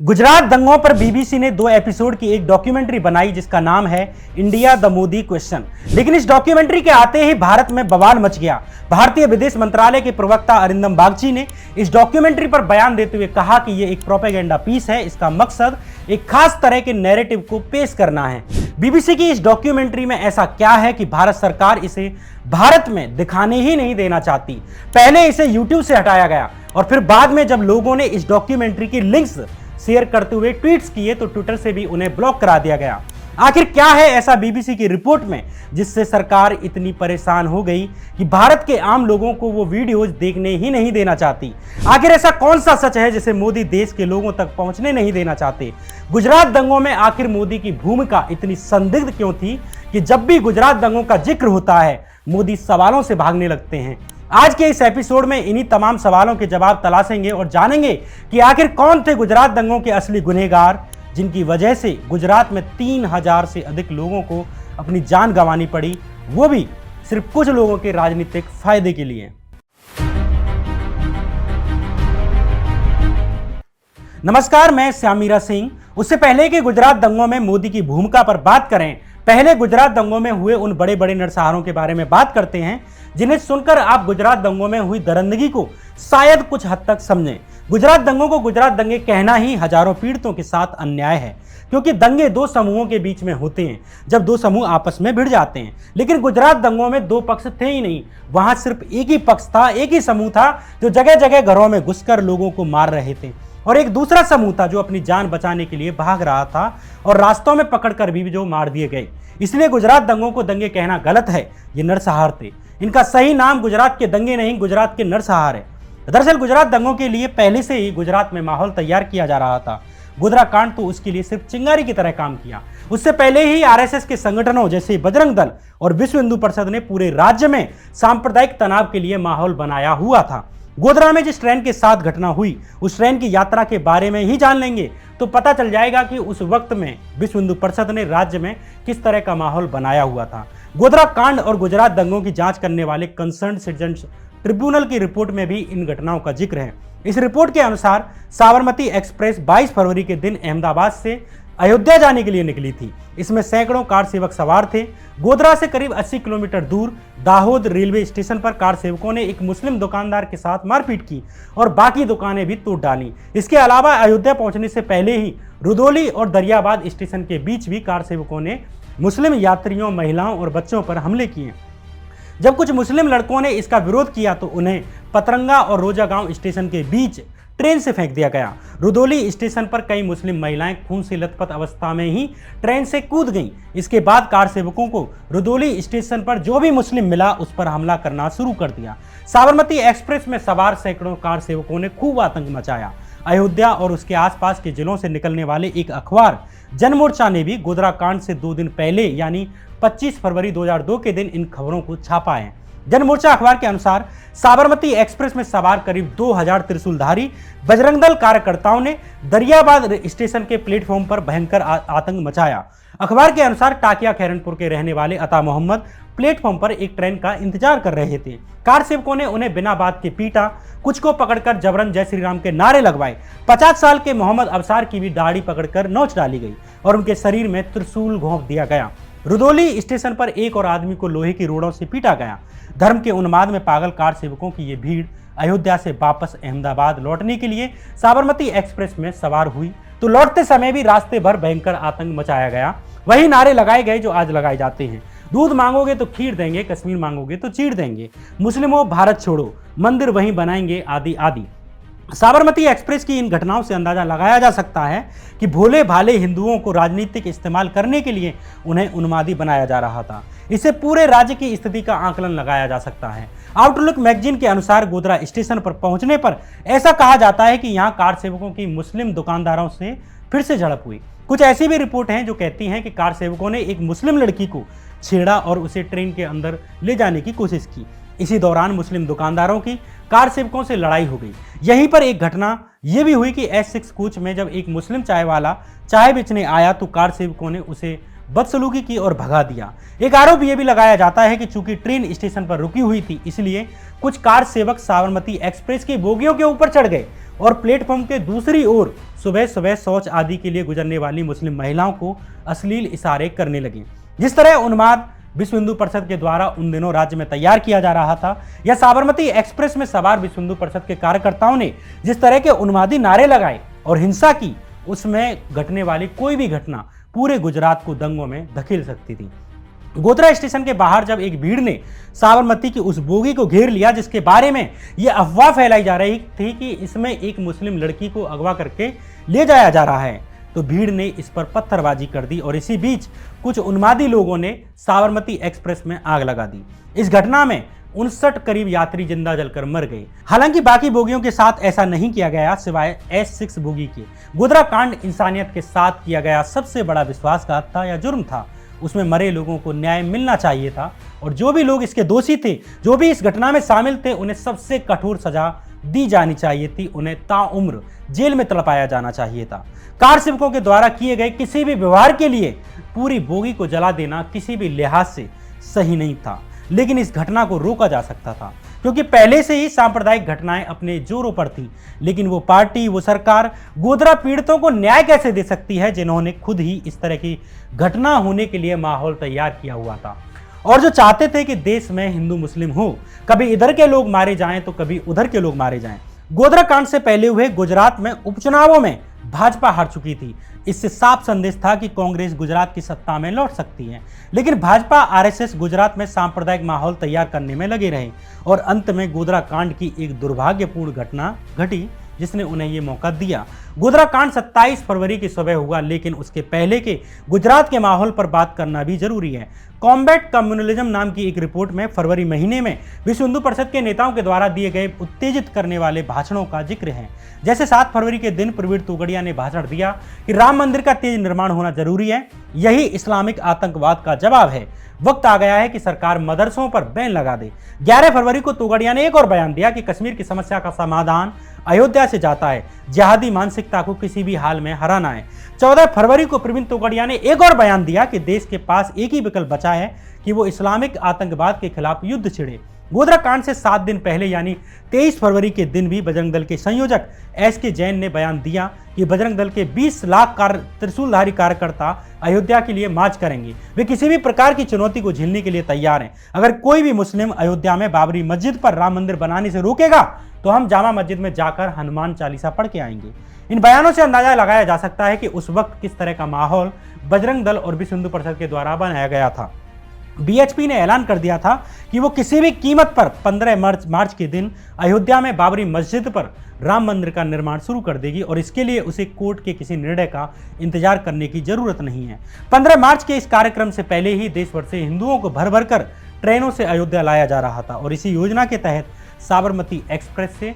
गुजरात दंगों पर बीबीसी ने 2 एपिसोड की एक डॉक्यूमेंट्री बनाई जिसका नाम है इंडिया द मोदी क्वेश्चन। लेकिन इस डॉक्यूमेंट्री के आते ही भारत में बवाल मच गया। भारतीय विदेश मंत्रालय के प्रवक्ता अरिंदम बागची ने इस डॉक्यूमेंट्री पर बयान देते हुए कहा कि यह एक प्रोपेगेंडा पीस है। इसका मकसद एक खास तरह के नैरेटिव को पेश करना है। बीबीसी की इस डॉक्यूमेंट्री में ऐसा क्या है कि भारत सरकार इसे भारत में दिखाने ही नहीं देना चाहती। पहले इसे यूट्यूब से हटाया गया और फिर बाद में जब लोगों ने इस डॉक्यूमेंट्री की लिंक्स शेयर करते हुए ट्वीट्स किए तो ट्विटर से भी उन्हें ब्लॉक करा दिया गया। आखिर क्या है ऐसा बीबीसी की रिपोर्ट में जिससे सरकार इतनी परेशान हो गई कि भारत के आम लोगों को वो वीडियोज देखने ही नहीं देना चाहती। आखिर ऐसा कौन सा सच है जिसे मोदी देश के लोगों तक पहुंचने नहीं देना चाहते। गुजरात दंगों में आखिर मोदी की भूमिका इतनी संदिग्ध क्यों थी कि जब भी गुजरात दंगों का जिक्र होता है मोदी सवालों से भागने लगते हैं। आज के इस एपिसोड में इन्हीं तमाम सवालों के जवाब तलाशेंगे और जानेंगे कि आखिर कौन थे गुजरात दंगों के असली गुनहगार जिनकी वजह से गुजरात में 3000 से अधिक लोगों को अपनी जान गंवानी पड़ी, वो भी सिर्फ कुछ लोगों के राजनीतिक फायदे के लिए। नमस्कार, मैं श्यामीरा सिंह। उससे पहले कि गुजरात दंगों में मोदी की भूमिका पर बात करें, पहले गुजरात दंगों में हुए उन बड़े बड़े नरसंहारों के बारे में बात करते हैं जिन्हें सुनकर आप गुजरात दंगों में हुई दरिंदगी को शायद कुछ हद तक समझें। गुजरात दंगों को गुजरात दंगे कहना ही हजारों पीड़ितों के साथ अन्याय है, क्योंकि दंगे 2 समूहों के बीच में होते हैं जब 2 समूह आपस में भिड़ जाते हैं। लेकिन गुजरात दंगों में 2 पक्ष थे ही नहीं, वहां सिर्फ एक ही पक्ष था, एक ही समूह था जो जगह जगह घरों में घुसकर लोगों को मार रहे थे, और एक दूसरा समूह था जो अपनी जान बचाने के लिए भाग रहा था और रास्तों में पकड़कर भी जो मार दिए गए। इसलिए गुजरात दंगों को दंगे कहना गलत है, ये नरसंहार थे। इनका सही नाम गुजरात के दंगे नहीं, गुजरात के नरसंहार है। दरअसल गुजरात दंगों के लिए पहले से ही गुजरात में माहौल तैयार किया जा रहा था। गोधरा कांड तो उसके लिए सिर्फ चिंगारी की तरह काम किया। उससे पहले ही आरएसएस के संगठनों जैसे बजरंग दल और विश्व हिंदू परिषद ने पूरे राज्य में सांप्रदायिक तनाव के लिए माहौल बनाया हुआ था। गोधरा में जिस ट्रेन के साथ घटना हुई उस ट्रेन की यात्रा के बारे में ही जान लेंगे तो पता चल जाएगा कि उस वक्त में विश्व हिंदू परिषद ने राज्य में किस तरह का माहौल बनाया हुआ था। गोधरा कांड और गुजरात दंगों की जांच करने वाले कंसर्न सिटीजन ट्रिब्यूनल की रिपोर्ट में भी इन घटनाओं का जिक्र है। इस रिपोर्ट के अनुसार साबरमती एक्सप्रेस 22 फरवरी के दिन अहमदाबाद से अयोध्या जाने के लिए निकली थी। इसमें सैकड़ों कार सेवक सवार थे। गोधरा से करीब 80 किलोमीटर दूर दाहोद रेलवे स्टेशन पर कार सेवकों ने एक मुस्लिम दुकानदार के साथ मारपीट की और बाकी दुकानें भी तोड़ डाली। इसके अलावा अयोध्या पहुंचने से पहले ही रुदौली और दरियाबाद स्टेशन के बीच भी कार सेवकों ने मुस्लिम यात्रियों, महिलाओं और बच्चों पर हमले किए। जब कुछ मुस्लिम लड़कों ने इसका विरोध किया तो उन्हें पतरंगा और रोजा गांव स्टेशन के बीच ट्रेन से फेंक दिया गया। रुदौली स्टेशन पर कई मुस्लिम महिलाएं खून से लथपथ अवस्था में ही ट्रेन से कूद गईं। इसके बाद कार सेवकों को रुदौली स्टेशन पर जो भी मुस्लिम मिला उस पर हमला करना शुरू कर दिया। साबरमती एक्सप्रेस में सवार सैकड़ों कार सेवकों ने खूब आतंक मचाया। अयोध्या और उसके आसपास के जिलों से निकलने वाले एक अखबार जनमोर्चा ने भी गोधरा कांड से 2 दिन पहले यानी 25 फरवरी 2002 के दिन इन खबरों को छापा है। जनमोर्चा अखबार के अनुसार साबरमती एक्सप्रेस में सवार करीब 2000 त्रिशूलधारी बजरंग दल कार्यकर्ताओं ने दरियाबाद स्टेशन के प्लेटफॉर्म पर भयंकर आतंक मचाया। अखबार के अनुसार टाकिया खैरनपुर के रहने वाले अता मोहम्मद प्लेटफॉर्म पर एक ट्रेन का इंतजार कर रहे थे। कार सेवकों ने उन्हें बिना बात के पीटा, कुछ को पकड़कर जबरन जय श्री राम के नारे लगवाए। 50 साल के मोहम्मद अबसार की भी दाढ़ी पकड़कर नोच डाली गई और उनके शरीर में त्रिशूल घोंप दिया गया। रुदौली स्टेशन पर एक और आदमी को लोहे की रोड़ों से पीटा गया। धर्म के उन्माद में पागल कार सेवकों की ये भीड़ अयोध्या से वापस अहमदाबाद लौटने के लिए साबरमती एक्सप्रेस में सवार हुई तो लौटते समय भी रास्ते भर भयंकर आतंक मचाया गया। वही नारे लगाए गए जो आज लगाए जाते हैं। दूध मांगोगे तो खीर देंगे, कश्मीर मांगोगे तो चीर देंगे, मुस्लिमों भारत छोड़ो, मंदिर वहीं बनाएंगे, आदि आदि। साबरमती एक्सप्रेस की इन घटनाओं से अंदाजा लगाया जा सकता है कि भोले भाले हिंदुओं को राजनीतिक इस्तेमाल करने के लिए उन्हें उन्मादी बनाया जा रहा था। इससे पूरे राज्य की स्थिति का आकलन लगाया जा सकता है। आउटलुक मैगजीन के अनुसार गोधरा स्टेशन पर पहुंचने पर ऐसा कहा जाता है कि यहां कार सेवकों की मुस्लिम दुकानदारों से फिर से झड़प हुई। कुछ ऐसी भी रिपोर्ट हैं जो कहती हैं कि कार सेवकों ने एक मुस्लिम लड़की को छेड़ा और उसे ट्रेन के अंदर ले जाने की कोशिश की। इसी दौरान मुस्लिम दुकानदारों की कार सेवकों से लड़ाई हो गई। यहीं पर एक घटना यह भी हुई कि S6 कोच में जब एक मुस्लिम चाय वाला चाय बेचने आया तो कार सेवकों ने उसे बदसलूकी की और भगा दिया। एक आरोप यह भी लगाया जाता है कि चूंकि ट्रेन स्टेशन पर रुकी हुई थी इसलिए कुछ कार सेवक साबरमती एक्सप्रेस की बोगियों के ऊपर चढ़ गए और प्लेटफॉर्म के दूसरी ओर सुबह सुबह शौच आदि के लिए गुजरने वाली मुस्लिम महिलाओं को अश्लील इशारे करने लगे। जिस तरह उन्माद विश्व हिंदू परिषद के द्वारा उन दिनों राज्य में तैयार किया जा रहा था, या साबरमती एक्सप्रेस में सवार विश्व हिंदू परिषद के कार्यकर्ताओं ने जिस तरह के उन्मादी नारे लगाए और हिंसा की, उसमें घटने वाली कोई भी घटना पूरे गुजरात को दंगों में धकेल सकती थी। गोधरा स्टेशन के बाहर जब एक भीड़ ने साबरमती की उस बोगी को घेर लिया जिसके बारे में यह अफवाह फैलाई जा रही थी कि इसमें एक मुस्लिम लड़की को अगवा करके ले जाया जा रहा है, तो भीड़ ने इस पर पत्थरबाजी कर दी और इसी बीच कुछ उन्मादी लोगों ने साबरमती एक्सप्रेस में आग लगा दी। इस घटना में 59 करीब यात्री जिंदा जलकर मर गए। हालांकि बाकी बोगियों के साथ ऐसा नहीं किया गया सिवाय S6 बोगी के। गोधरा कांड इंसानियत के साथ किया गया सबसे बड़ा विश्वासघात था या जुर्म था। उसमें मरे लोगों को न्याय मिलना चाहिए था और जो भी लोग इसके दोषी थे, जो भी इस घटना में शामिल थे, उन्हें सबसे कठोर सजा दी जानी चाहिए थी। उन्हें ताउम्र जेल में तड़पाया जाना चाहिए था। कार सेवकों के द्वारा किए गए किसी भी व्यवहार के लिए पूरी बोगी को जला देना किसी भी लिहाज से सही नहीं था, लेकिन इस घटना को रोका जा सकता था क्योंकि पहले से ही सांप्रदायिक घटनाएं अपने जोरों पर थी। लेकिन वो पार्टी, वो सरकार गोधरा पीड़ितों को न्याय कैसे दे सकती है जिन्होंने खुद ही इस तरह की घटना होने के लिए माहौल तैयार किया हुआ था और जो चाहते थे कि देश में हिंदू मुस्लिम हो, कभी इधर के लोग मारे जाएं तो कभी उधर के लोग मारे जाएं। गोधरा कांड से पहले हुए गुजरात में उपचुनावों में भाजपा हार चुकी थी। इससे साफ संदेश था कि कांग्रेस गुजरात की सत्ता में लौट सकती है, लेकिन भाजपा आरएसएस गुजरात में सांप्रदायिक माहौल तैयार करने में लगे रहे और अंत में गोधरा कांड की एक दुर्भाग्यपूर्ण घटना घटी जिसने उन्हें ये मौका दिया। गोधरा कांड 27 फरवरी की सुबह हुआ, लेकिन उसके पहले के गुजरात के माहौल पर बात करना भी जरूरी है। कॉम्बैट कम्युनलिज्म नाम की एक रिपोर्ट में फरवरी महीने में विश्व हिंदू परिषद के नेताओं के द्वारा दिए गए उत्तेजित करने वाले भाषणों का जिक्र है। जैसे 7 फरवरी के दिन प्रवीण तोगड़िया ने भाषण दिया कि राम मंदिर का तेज निर्माण होना जरूरी है, यही इस्लामिक आतंकवाद का जवाब है। वक्त आ गया है कि सरकार मदरसों पर बैन लगा दे। 11 फरवरी को तोगड़िया ने एक और बयान दिया कि कश्मीर की समस्या का समाधान अयोध्या से जाता है, जिहादी मानसिकता को किसी भी हाल में हराना है। 14 फरवरी को प्रवीण तोगड़िया ने एक और बयान दिया कि देश के पास एक ही विकल्प बचा है कि वो इस्लामिक आतंकवाद के खिलाफ युद्ध छिड़े। गोधरा कांड से 7 दिन पहले यानी 23 फरवरी के दिन भी बजरंग दल के संयोजक SK जैन ने बयान दिया कि बजरंग दल के 20 लाख त्रिशूलधारी कार्यकर्ता अयोध्या के लिए मार्च करेंगे। वे किसी भी प्रकार की चुनौती को झेलने के लिए तैयार हैं। अगर कोई भी मुस्लिम अयोध्या में बाबरी मस्जिद पर राम मंदिर बनाने से रोकेगा तो हम जामा मस्जिद में जाकर हनुमान चालीसा पढ़ के आएंगे। इन बयानों से अंदाजा लगाया जा सकता है कि उस वक्त किस तरह का माहौल बजरंग दल और विश्व हिंदू परिषद के द्वारा बनाया गया था। BHP ने ऐलान कर दिया था कि वो किसी भी कीमत पर 15 मार्च के दिन अयोध्या में बाबरी मस्जिद पर राम मंदिर का निर्माण शुरू कर देगी और इसके लिए उसे कोर्ट के किसी निर्णय का इंतजार करने की जरूरत नहीं है। 15 मार्च के इस कार्यक्रम से पहले ही देश भर से हिंदुओं को भर भर कर ट्रेनों से अयोध्या लाया जा रहा था और इसी योजना के तहत साबरमती एक्सप्रेस से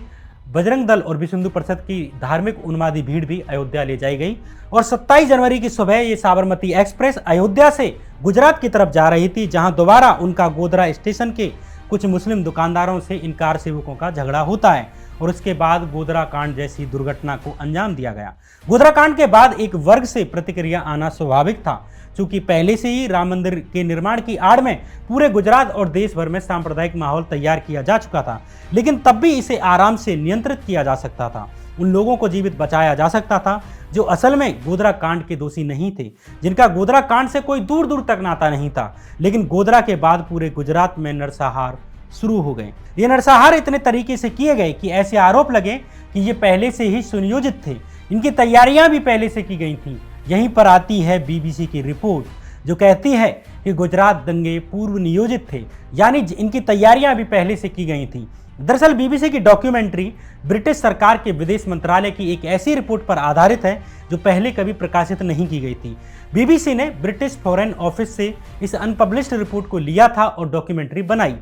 बजरंग दल और विश्व हिंदू परिषद की धार्मिक उन्मादी भीड़ भी अयोध्या ले जाई गई और 27 जनवरी की सुबह ये साबरमती एक्सप्रेस अयोध्या से गुजरात की तरफ जा रही थी, जहां दोबारा उनका गोधरा स्टेशन के कुछ मुस्लिम दुकानदारों से इन कार सेवकों का झगड़ा होता है और उसके बाद गोधरा कांड जैसी दुर्घटना को अंजाम दिया गया। गोधरा कांड के बाद एक वर्ग से प्रतिक्रिया आना स्वाभाविक था, क्योंकि पहले से ही राम मंदिर के निर्माण की आड़ में पूरे गुजरात और देश भर में सांप्रदायिक माहौल तैयार किया जा चुका था, लेकिन तब भी इसे आराम से नियंत्रित किया जा सकता था। उन लोगों को जीवित बचाया जा सकता था जो असल में गोधरा कांड के दोषी नहीं थे, जिनका गोधरा कांड से कोई दूर दूर तक नाता नहीं था। लेकिन गोधरा के बाद पूरे गुजरात में नरसंहार शुरू हो गए। ये नरसंहार इतने तरीके से किए गए कि ऐसे आरोप लगे कि ये पहले से ही सुनियोजित थे। इनकी तैयारियां भी पहले से की गई थी। यहीं पर आती है BBC की रिपोर्ट जो कहती है कि गुजरात दंगे पूर्व नियोजित थे, यानी इनकी तैयारियां भी पहले से की गई थी। दरअसल BBC की डॉक्यूमेंट्री ब्रिटिश सरकार के विदेश मंत्रालय की एक ऐसी रिपोर्ट पर आधारित है जो पहले कभी प्रकाशित नहीं की गई थी। BBC ने ब्रिटिश फॉरेन ऑफिस से इस अनपब्लिश्ड रिपोर्ट को लिया था और डॉक्यूमेंट्री बनाई।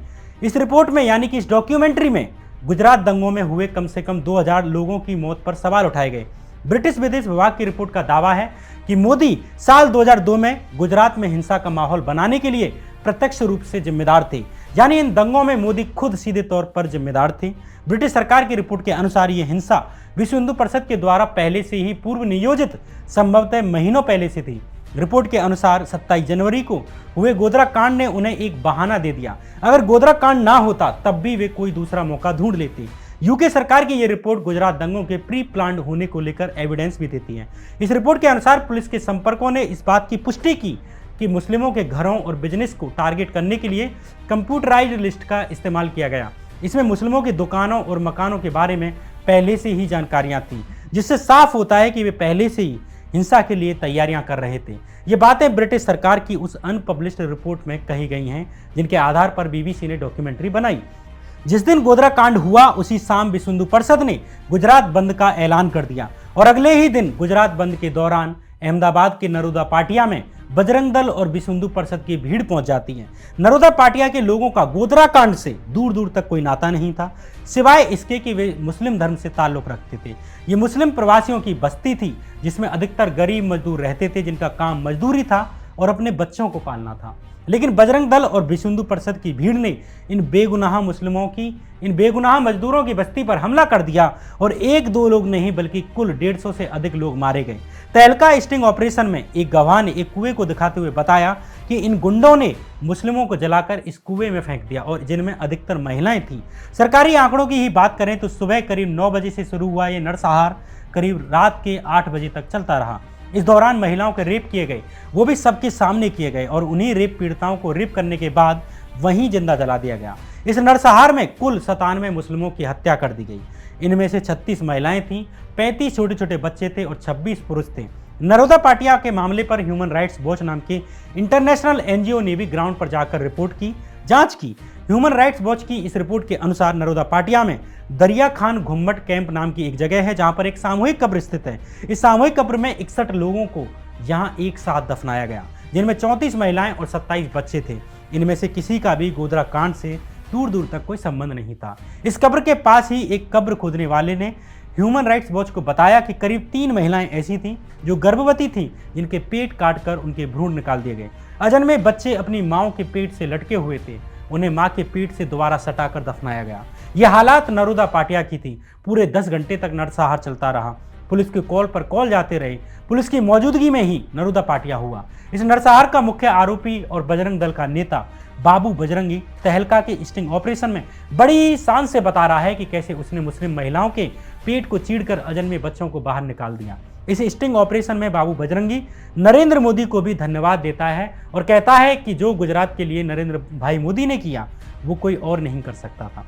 इस रिपोर्ट में यानी कि इस डॉक्यूमेंट्री में गुजरात दंगों में हुए कम से कम 2000 लोगों की मौत पर सवाल उठाए गए। ब्रिटिश विदेश विभाग की रिपोर्ट का दावा है कि मोदी साल 2002 में गुजरात में हिंसा का माहौल बनाने के लिए प्रत्यक्ष रूप से जिम्मेदार थे, यानी इन दंगों में मोदी खुद सीधे तौर पर जिम्मेदार थे। ब्रिटिश सरकार की रिपोर्ट के अनुसार ये हिंसा विश्व हिंदू परिषद के द्वारा पहले से ही पूर्व नियोजित, संभवतः महीनों पहले से थी। रिपोर्ट के अनुसार 27 जनवरी को हुए गोधरा कांड ने उन्हें एक बहाना दे दिया। अगर गोधरा कांड ना होता तब भी वे कोई दूसरा मौका ढूंढ लेते। यूके सरकार की यह रिपोर्ट गुजरात दंगों के प्री प्लान्ड होने को लेकर एविडेंस भी देती है। इस रिपोर्ट के अनुसार पुलिस के संपर्कों ने इस बात की पुष्टि की कि मुस्लिमों के घरों और बिजनेस को टारगेट करने के लिए कंप्यूटराइज्ड लिस्ट का इस्तेमाल किया गया। इसमें मुस्लिमों की दुकानों और मकानों के बारे में पहले से ही जानकारियां थी, जिससे साफ होता है कि वे पहले से ही हिंसा के लिए तैयारियां कर रहे थे। ये बातें ब्रिटिश सरकार की उस अनपब्लिश्ड रिपोर्ट में कही गई हैं, जिनके आधार पर बीबीसी ने डॉक्यूमेंट्री बनाई। जिस दिन गोधरा कांड हुआ उसी शाम विश्व हिंदू परिषद ने गुजरात बंद का ऐलान कर दिया और अगले ही दिन गुजरात बंद के दौरान अहमदाबाद के नरोदा पाटिया में बजरंग दल और विश्व हिंदू परिषद की भीड़ पहुंच जाती है। नरोदा पाटिया के लोगों का गोधरा कांड से दूर दूर तक कोई नाता नहीं था, सिवाय इसके कि वे मुस्लिम धर्म से ताल्लुक रखते थे। ये मुस्लिम प्रवासियों की बस्ती थी, जिसमें अधिकतर गरीब मजदूर रहते थे, जिनका काम मजदूरी था और अपने बच्चों को पालना था। लेकिन बजरंग दल और विश्व हिंदू परिषद की भीड़ ने इन बेगुनाह मजदूरों की बस्ती पर हमला कर दिया और एक दो लोग नहीं बल्कि कुल 150 से अधिक लोग मारे गए। तहलका स्टिंग ऑपरेशन में एक गवाह ने एक कुएं को दिखाते हुए बताया कि इन गुंडों ने मुस्लिमों को जलाकर इस कुएं में फेंक दिया और जिनमें अधिकतर महिलाएं थीं। सरकारी आंकड़ों की ही बात करें तो सुबह करीब 9 बजे से शुरू हुआ ये नरसंहार करीब रात के 8 बजे तक चलता रहा। इस दौरान महिलाओं के रेप किए गए, वो भी सबके सामने किए गए और उन्हीं रेप पीड़िताओं को रेप करने के बाद वहीं जिंदा जला दिया गया। इस नरसंहार में कुल 97 मुस्लिमों की हत्या कर दी गई। इनमें से 36 महिलाएं थीं, 35 छोटे छोटे बच्चे थे और 26 पुरुष थे। नरोदा पाटिया के मामले पर ह्यूमन राइट्स वॉच नाम के इंटरनेशनल एनजीओ ने भी ग्राउंड पर जाकर रिपोर्ट की, जांच की। ह्यूमन राइट्स वॉच की इस रिपोर्ट के अनुसार नरोदा पाटिया में दरिया खान घुम्मट कैंप नाम की एक जगह है, जहां पर एक सामूहिक कब्र स्थित है। इस सामूहिक कब्र में 61 लोगों को यहां एक साथ दफनाया गया, जिनमें 34 महिलाएं और 27 बच्चे थे। इनमें से किसी का भी गोधरा कांड से दूर दूर तक कोई संबंध नहीं था। इस कब्र के पास ही एक कब्र खोदने वाले ने ह्यूमन राइट्स वॉच को बताया कि करीब 3 महिलाएं ऐसी थीं जो गर्भवती थीं, जिनके पेट काटकर उनके भ्रूण निकाल दिए गए। अजन्मे बच्चे अपनी मां के पेट से लटके हुए थे, उन्हें मां के पेट से दोबारा सटाकर दफनाया गया। यह हालात नरोदा पाटिया की थी। पूरे 10 घंटे तक नरसंहार चलता रहा। पुलिस के कॉल पर कॉल जाते रहे। पुलिस की मौजूदगी में ही नरोदा पाटिया हुआ। इस नरसंहार का मुख्य आरोपी और बजरंग दल का नेता बाबू बजरंगी तहलका के स्टिंग ऑपरेशन में बड़ी शान से बता रहा है कि कैसे उसने मुस्लिम महिलाओं के पेट को चीरकर अजन्मे बच्चों को बाहर निकाल दिया। इस स्टिंग ऑपरेशन में बाबू बजरंगी नरेंद्र मोदी को भी धन्यवाद देता है और कहता है कि जो गुजरात के लिए नरेंद्र भाई मोदी ने किया वो कोई और नहीं कर सकता था।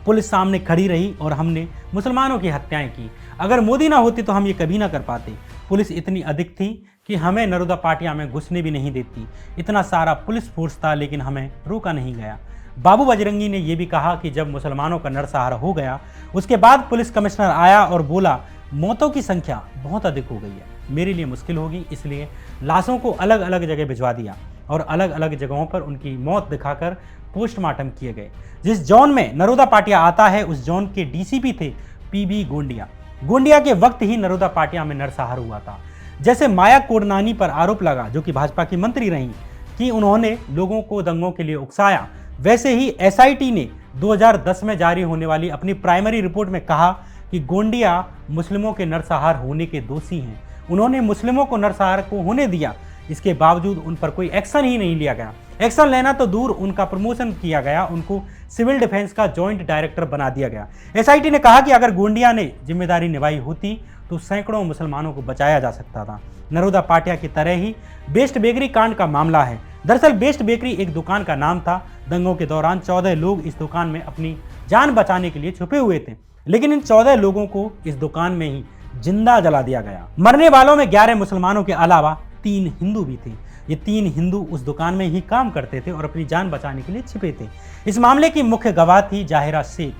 पुलिस सामने खड़ी रही और हमने मुसलमानों की हत्याएं की। अगर मोदी ना होते तो हम ये कभी ना कर पाते। पुलिस इतनी अधिक थी कि हमें नरोदा पाटिया में घुसने भी नहीं देती। इतना सारा पुलिस फोर्स था, लेकिन हमें रोका नहीं गया। बाबू बजरंगी ने यह भी कहा कि जब मुसलमानों का नरसंहार हो गया उसके बाद पुलिस कमिश्नर आया और बोला मौतों की संख्या बहुत अधिक हो गई है, मेरे लिए मुश्किल होगी, इसलिए लाशों को अलग अलग जगह भिजवा दिया और अलग अलग जगहों पर उनकी मौत दिखाकर पोस्टमार्टम किए गए। जिस जोन में नरोदा पाटिया आता है उस जोन के डीसीपी थे पीबी गोंडिया। गोंडिया के वक्त ही नरोदा पाटिया में नरसंहार हुआ था। जैसे माया कोडनानी पर आरोप लगा, जो कि भाजपा की मंत्री रहीं, कि उन्होंने लोगों को दंगों के लिए उकसाया, वैसे ही एसआईटी ने 2010 में जारी होने वाली अपनी प्राइमरी रिपोर्ट में कहा कि गोंडिया मुस्लिमों के नरसंहार होने के दोषी हैं। उन्होंने मुस्लिमों को नरसंहार को होने दिया, इसके बावजूद उन पर कोई एक्शन ही नहीं लिया गया। एक्शन लेना तो दूर, उनका प्रमोशन किया गया, उनको सिविल डिफेंस का जॉइंट डायरेक्टर बना दिया गया। एसआईटी ने कहा कि अगर गोंडिया ने जिम्मेदारी निभाई होती तो सैकड़ों मुसलमानों को बचाया जा सकता था। नरोदा पाटिया की तरह ही बेस्ट बेकरी कांड का मामला है। दरअसल बेस्ट बेकरी एक दुकान का नाम था। दंगों के दौरान 14 लोग इस दुकान में अपनी जान बचाने के लिए छुपे हुए थे, लेकिन इन 14 लोगों को इस दुकान में ही जिंदा जला दिया गया। मरने वालों में 11 मुसलमानों के अलावा 3 हिंदू भी थे। ये 3 हिंदू उस दुकान में ही काम करते थे और अपनी जान बचाने के लिए छिपे थे। इस मामले की मुख्य गवाह थी जाहिरा शेख।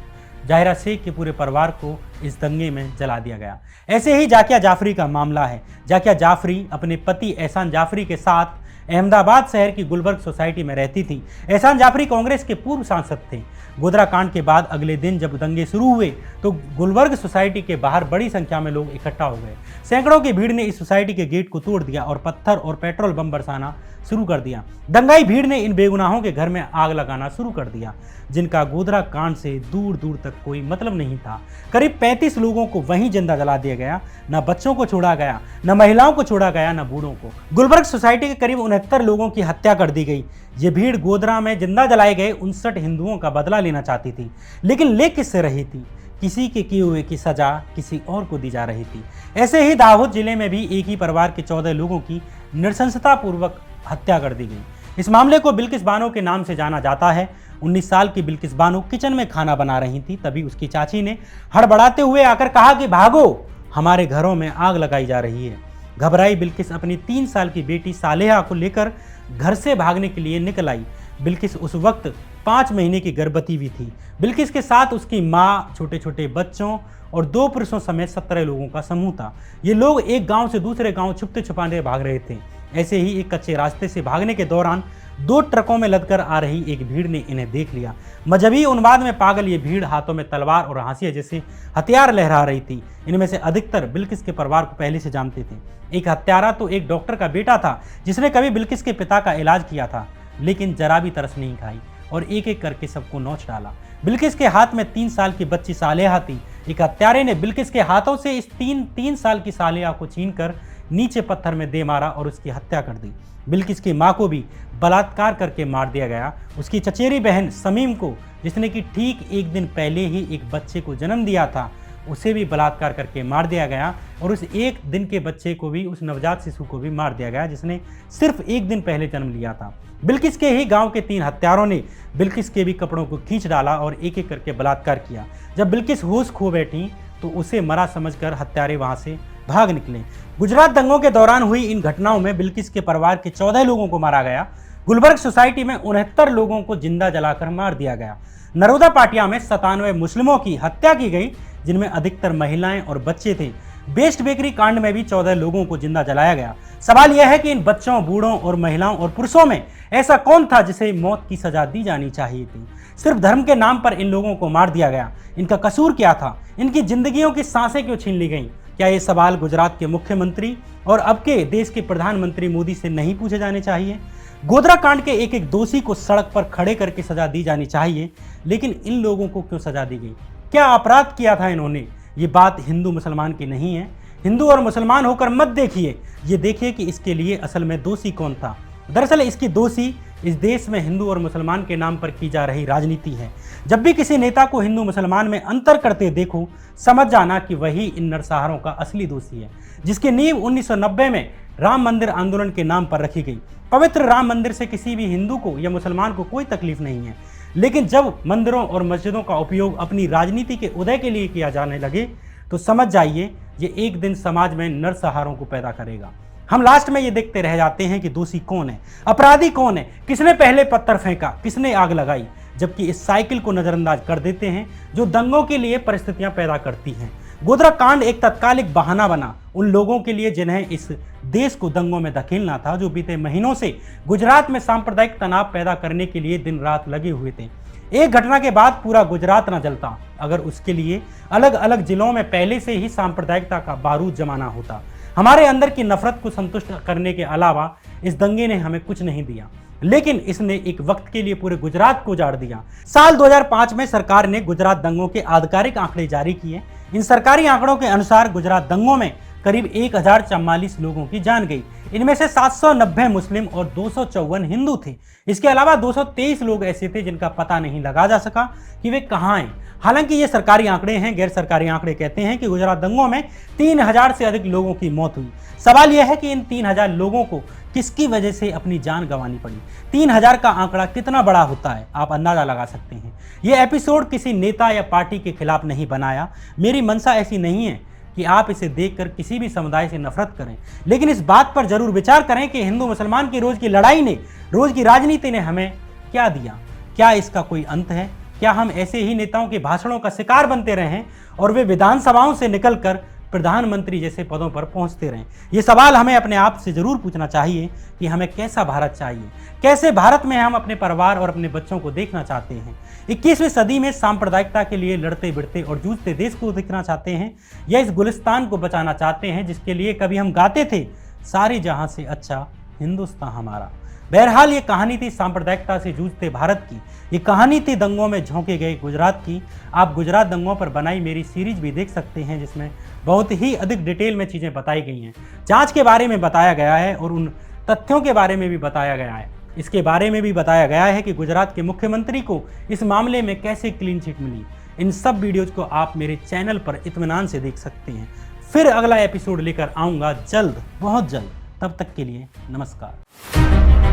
जाहिरा शेख के पूरे परिवार को इस दंगे में जला दिया गया। ऐसे ही जाकिया जाफरी का मामला है। जाकिया जाफरी अपने पति एहसान जाफरी के साथ अहमदाबाद शहर की गुलबर्ग सोसाइटी में रहती थी। एहसान जाफरी कांग्रेस के पूर्व सांसद थे। गोधरा कांड के बाद अगले दिन जब दंगे शुरू हुए तो गुलबर्ग सोसाइटी के बाहर बड़ी संख्या में लोग इकट्ठा हो गए। सैकड़ों की भीड़ ने इस सोसाइटी के गेट को तोड़ दिया और पत्थर और पेट्रोल बम बरसाना शुरू कर दिया। दंगाई भीड़ ने इन बेगुनाहों के घर में आग लगाना शुरू कर दिया, जिनका गोधरा कांड से दूर दूर तक कोई मतलब नहीं था। करीब 35 लोगों को वहीं जिंदा जला दिया गया। न बच्चों को छोड़ा गया, न महिलाओं को छोड़ा गया, न बूढ़ों को। गुलबर्ग सोसाइटी के करीब 69 लोगों की हत्या कर दी गई। ये भीड़ गोधरा में जिंदा जलाए गए 59 हिंदुओं का बदला लेना चाहती थी, लेकिन ले किससे रही थी? किसी के किए हुए की सजा किसी और को दी जा रही थी। ऐसे ही दाहोद जिले में भी एक ही परिवार के 14 लोगों की नृशंसता पूर्वक हत्या कर दी गई। इस मामले को बिल्किस बानो के नाम से जाना जाता है। 19 साल की बिल्किस बानो किचन में खाना बना रही थी, तभी उसकी चाची ने हड़बड़ाते हुए आकर कहा कि भागो, हमारे घरों में आग लगाई जा रही है। घबराई बिल्किस अपनी 3 साल की बेटी सालेहा को लेकर घर से भागने के लिए निकल आई। बिल्किस उस वक्त 5 महीने की गर्भवती भी थी। बिल्किस के साथ उसकी माँ, छोटे छोटे बच्चों और 2 पुरुषों समेत 17 लोगों का समूह था। ये लोग एक गांव से दूसरे गांव छुपते छुपाते भाग रहे थे। ऐसे ही एक कच्चे रास्ते से भागने के दौरान 2 ट्रकों में लदकर आ रही एक भीड़ ने इन्हें देख लिया। मजहबी उन्माद में पागल ये भीड़ हाथों में तलवार और हाशिया जैसे हथियार लहरा रही थी। इनमें से अधिकतर बिल्किस के परिवार को पहले से जानते थे। एक हत्यारा तो एक डॉक्टर का बेटा था जिसने कभी बिल्किस के पिता का इलाज किया था, लेकिन जरा भी तरस नहीं खाई और एक एक करके सबको नोच डाला। बिल्किस के हाथ में 3 साल की बच्ची सालेहा थी। एक हत्यारे ने बिल्किस के हाथों से इस 3 साल की सालेहा को छीनकर नीचे पत्थर में दे मारा और उसकी हत्या कर दी। बिल्किस की मां को भी बलात्कार करके मार दिया गया। उसकी चचेरी बहन समीम को, जिसने कि ठीक एक दिन पहले ही एक बच्चे को जन्म दिया था, उसे भी बलात्कार करके मार दिया गया। और उस एक दिन के बच्चे को भी, उस नवजात शिशु को भी मार दिया गया जिसने सिर्फ एक दिन पहले जन्म लिया था। बिल्किस के ही गांव के 3 हत्यारों ने बिल्किस के भी कपड़ों को खींच डाला और एक एक करके बलात्कार किया। जब बिल्किस होश खो बैठी तो उसे मरा समझकर हत्यारे वहां से भाग निकले। गुजरात दंगों के दौरान हुई इन घटनाओं में बिल्किस के परिवार के 14 लोगों को मारा गया। गुलबर्ग सोसाइटी में 69 लोगों को जिंदा जलाकर मार दिया गया। नरोदा पाटिया में 97 मुस्लिमों की हत्या की गई, जिनमें अधिकतर महिलाएं और बच्चे थे। बेस्ट बेकरी कांड में भी 14 लोगों को जिंदा जलाया गया। सवाल यह है कि इन बच्चों, बूढ़ों और महिलाओं और पुरुषों में ऐसा कौन था जिसे मौत की सजा दी जानी चाहिए थी? सिर्फ धर्म के नाम पर इन लोगों को मार दिया गया। इनका कसूर क्या था? इनकी जिंदगियों की सांसें क्यों छीन ली गईं? क्या ये सवाल गुजरात के मुख्यमंत्री और अब के देश के प्रधानमंत्री मोदी से नहीं पूछे जाने चाहिए? गोधरा कांड के एक एक दोषी को सड़क पर खड़े करके सजा दी जानी चाहिए, लेकिन इन लोगों को क्यों सजा दी गई? क्या अपराध किया था इन्होंने? ये बात हिंदू मुसलमान की नहीं है। हिंदू और मुसलमान होकर मत देखिए, ये देखिए कि इसके लिए असल में दोषी कौन था। दरअसल इसकी दोषी इस देश में हिंदू और मुसलमान के नाम पर की जा रही राजनीति है। जब भी किसी नेता को हिंदू मुसलमान में अंतर करते देखो, समझ जाना कि वही इन नरसंहारों का असली दोषी है, जिसकी नींव 1990 में राम मंदिर आंदोलन के नाम पर रखी गई। पवित्र राम मंदिर से किसी भी हिंदू को या मुसलमान को कोई तकलीफ नहीं है, लेकिन जब मंदिरों और मस्जिदों का उपयोग अपनी राजनीति के उदय के लिए किया जाने लगे तो समझ जाइए ये एक दिन समाज में नरसंहारों को पैदा करेगा। हम लास्ट में ये देखते रह जाते हैं कि दोषी कौन है, अपराधी कौन है, किसने पहले पत्थर फेंका, किसने आग लगाई, जबकि इस साइकिल को नजरअंदाज कर देते हैं जो दंगों के लिए परिस्थितियां पैदा करती हैं। गोधरा कांड एक तत्कालिक बहाना बना उन लोगों के लिए जिन्हें इस देश को दंगों में धकेलना था, जो बीते महीनों से गुजरात में सांप्रदायिक तनाव पैदा करने के लिए दिन रात लगे हुए थे। एक घटना के बाद पूरा गुजरात न जलता अगर उसके लिए अलग अलग जिलों में पहले से ही सांप्रदायिकता का बारूद जमाना होता। हमारे अंदर की नफरत को संतुष्ट करने के अलावा इस दंगे ने हमें कुछ नहीं दिया, लेकिन इसने एक वक्त के लिए पूरे गुजरात को उजाड़ दिया। साल 2005 में सरकार ने गुजरात दंगों के आधिकारिक आंकड़े जारी किए। इन सरकारी आंकड़ों के अनुसार गुजरात दंगों में करीब 1044 लोगों की जान गई। इनमें से 790 मुस्लिम और 254 हिंदू थे। इसके अलावा 223 लोग ऐसे थे जिनका पता नहीं लगा जा सका कि वे कहाँ हैं। हालांकि ये सरकारी आंकड़े हैं। गैर सरकारी आंकड़े कहते हैं कि गुजरात दंगों में 3000 से अधिक लोगों की मौत हुई। सवाल यह है कि इन 3000 लोगों को किसकी वजह से अपनी जान गंवानी पड़ी। 3000 का आंकड़ा कितना बड़ा होता है, आप अंदाजा लगा सकते हैं। यह एपिसोड किसी नेता या पार्टी के खिलाफ नहीं बनाया। मेरी मंशा ऐसी नहीं है कि आप इसे देखकर किसी भी समुदाय से नफरत करें, लेकिन इस बात पर जरूर विचार करें कि हिंदू मुसलमान की रोज की लड़ाई ने, रोज की राजनीति ने हमें क्या दिया। क्या इसका कोई अंत है? क्या हम ऐसे ही नेताओं के भाषणों का शिकार बनते रहें और वे विधानसभाओं से निकलकर प्रधानमंत्री जैसे पदों पर पहुंचते रहें? ये सवाल हमें अपने आप से जरूर पूछना चाहिए कि हमें कैसा भारत चाहिए, कैसे भारत में हम अपने परिवार और अपने बच्चों को देखना चाहते हैं। 21वीं सदी में सांप्रदायिकता के लिए लड़ते बिड़ते और जूझते देश को देखना चाहते हैं, या इस गुलिस्तान को बचाना चाहते हैं जिसके लिए कभी हम गाते थे, सारी जहां से अच्छा हिंदुस्तान हमारा। बहरहाल ये कहानी थी सांप्रदायिकता से जूझते भारत की। ये कहानी थी दंगों में झोंके गए गुजरात की। आप गुजरात दंगों पर बनाई मेरी सीरीज भी देख सकते हैं, जिसमें बहुत ही अधिक डिटेल में चीज़ें बताई गई हैं। जांच के बारे में बताया गया है और उन तथ्यों के बारे में भी बताया गया है। इसके बारे में भी बताया गया है कि गुजरात के मुख्यमंत्री को इस मामले में कैसे क्लीन चिट मिली। इन सब वीडियोज को आप मेरे चैनल पर इत्मीनान से देख सकते हैं। फिर अगला एपिसोड लेकर आऊँगा जल्द, बहुत जल्द। तब तक के लिए नमस्कार।